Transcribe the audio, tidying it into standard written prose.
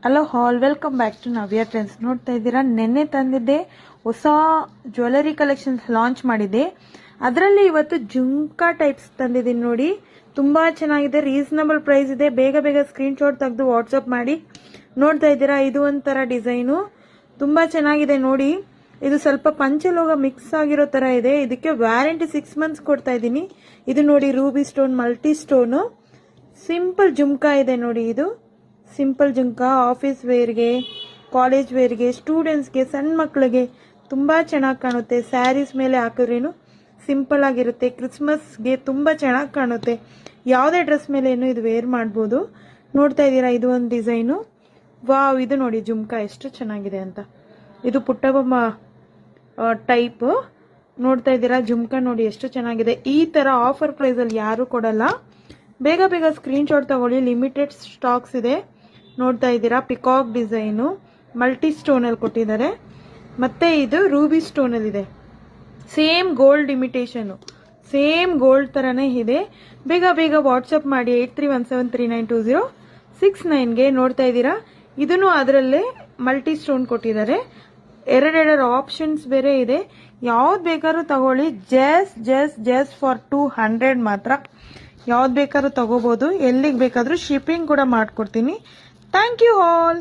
Hello all, welcome back to Navya trends. ನೋಡ್ತಾ ಇದ್ದೀರಾ, ನೆನ್ನೆ ತಂದಿದ್ದೆ ಹೊಸ ಜ್ಯುವೆಲರಿ ಕಲೆಕ್ಷನ್ಸ್ ಲಾಂಚ್ ಮಾಡಿದೆ. ಅದರಲ್ಲಿ ಇವತ್ತು ಜುಮ್ಕಾ ಟೈಪ್ಸ್ ತಂದಿದ್ದೀನಿ ನೋಡಿ. ತುಂಬಾ ಚೆನ್ನಾಗಿದೆ, ರೀಸನಬಲ್ ಪ್ರೈಸ್ ಇದೆ. ಬೇಗ ಬೇಗ ಸ್ಕ್ರೀನ್ ಶಾಟ್ ತೆಗೆದು ವಾಟ್ಸಪ್ ಮಾಡಿ. ನೋಡ್ತಾ ಇದ್ದೀರಾ, ಇದು ಒಂಥರ ಡಿಸೈನು ತುಂಬಾ ಚೆನ್ನಾಗಿದೆ ನೋಡಿ. ಇದು ಸ್ವಲ್ಪ ಪಂಚಲೋಹ ಮಿಕ್ಸ್ ಆಗಿರೋ ತರ ಇದೆ. ಇದಕ್ಕೆ ವ್ಯಾರಂಟಿ 6 ಮಂತ್ಸ್ ಕೊಡ್ತಾ ಇದ್ದೀನಿ. ಇದು ನೋಡಿ, Ruby stone multi stone simple jhumka ಇದೆ ನೋಡಿ. ಇದು ಸಿಂಪಲ್ ಜುಮ್ಕಾ ಆಫೀಸ್ ವೇರ್ಗೆ, ಕಾಲೇಜ್ ವೇರ್ಗೆ, ಸ್ಟೂಡೆಂಟ್ಸ್ಗೆ, ಸಣ್ಣ ಮಕ್ಕಳಿಗೆ ತುಂಬ ಚೆನ್ನಾಗಿ ಕಾಣುತ್ತೆ. ಸ್ಯಾರೀಸ್ ಮೇಲೆ ಹಾಕಿದ್ರೇನು ಸಿಂಪಲ್ ಆಗಿರುತ್ತೆ. ಕ್ರಿಸ್ಮಸ್ಗೆ ತುಂಬ ಚೆನ್ನಾಗಿ ಕಾಣುತ್ತೆ. ಯಾವುದೇ ಡ್ರೆಸ್ ಮೇಲೆ ಇದು ವೇರ್ ಮಾಡ್ಬೋದು. ನೋಡ್ತಾ ಇದ್ದೀರಾ, ಇದು ಒಂದು ಡಿಸೈನು. ವಾವ್, ಇದು ನೋಡಿ ಜುಮ್ಕಾ ಎಷ್ಟು ಚೆನ್ನಾಗಿದೆ ಅಂತ. ಇದು ಪುಟ್ಟಬೊಮ್ಮ ಟೈಪ್. ನೋಡ್ತಾ ಇದ್ದೀರಾ, ಜುಮ್ಕಾ ನೋಡಿ ಎಷ್ಟು ಚೆನ್ನಾಗಿದೆ. ಈ ಥರ ಆಫರ್ ಪ್ರೈಸಲ್ಲಿ ಯಾರು ಕೊಡಲ್ಲ. ಬೇಗ ಬೇಗ ಸ್ಕ್ರೀನ್ ಶಾಟ್ ತಗೊಳ್ಳಿ, ಲಿಮಿಟೆಡ್ ಸ್ಟಾಕ್ಸ್ ಇದೆ. ನೋಡ್ತಾ ಇದ್ದೀರಾ, ಪಿಕಾಕ್ ಡಿಸೈನು ಮಲ್ಟಿ ಸ್ಟೋನಲ್ಲಿ ಕೊಟ್ಟಿದ್ದಾರೆ. ಮತ್ತೆ ಇದು ರೂಬಿ ಸ್ಟೋನಲ್ಲಿ ಇದೆ. Same gold imitation, same gold ತರನೇ ಇದೆ. ಬೇಗ ಬೇಗ ವಾಟ್ಸಪ್ ಮಾಡಿ 8317392069ಗೆ. ನೋಡ್ತಾ ಇದ್ದೀರಾ, ಇದನ್ನು ಅದರಲ್ಲೇ ಮಲ್ಟಿ ಸ್ಟೋನ್ ಕೊಟ್ಟಿದ್ದಾರೆ. ಎರಡೆರಡು ಆಪ್ಷನ್ಸ್ ಬೇರೆ ಇದೆ. ಯಾವ್ದು ಬೇಕಾದ್ರೂ ತಗೊಳ್ಳಿ. ಜಸ್ಟ್ ಫಾರ್ 200 ಮಾತ್ರ. ಯಾವ್ದು ಬೇಕಾದ್ರೂ ತಗೋಬಹುದು. ಎಲ್ಲಿಗೆ ಬೇಕಾದ್ರೂ ಶಿಪ್ಪಿಂಗ್ ಕೂಡ ಮಾಡ್ಕೊಡ್ತೀನಿ. Thank you all.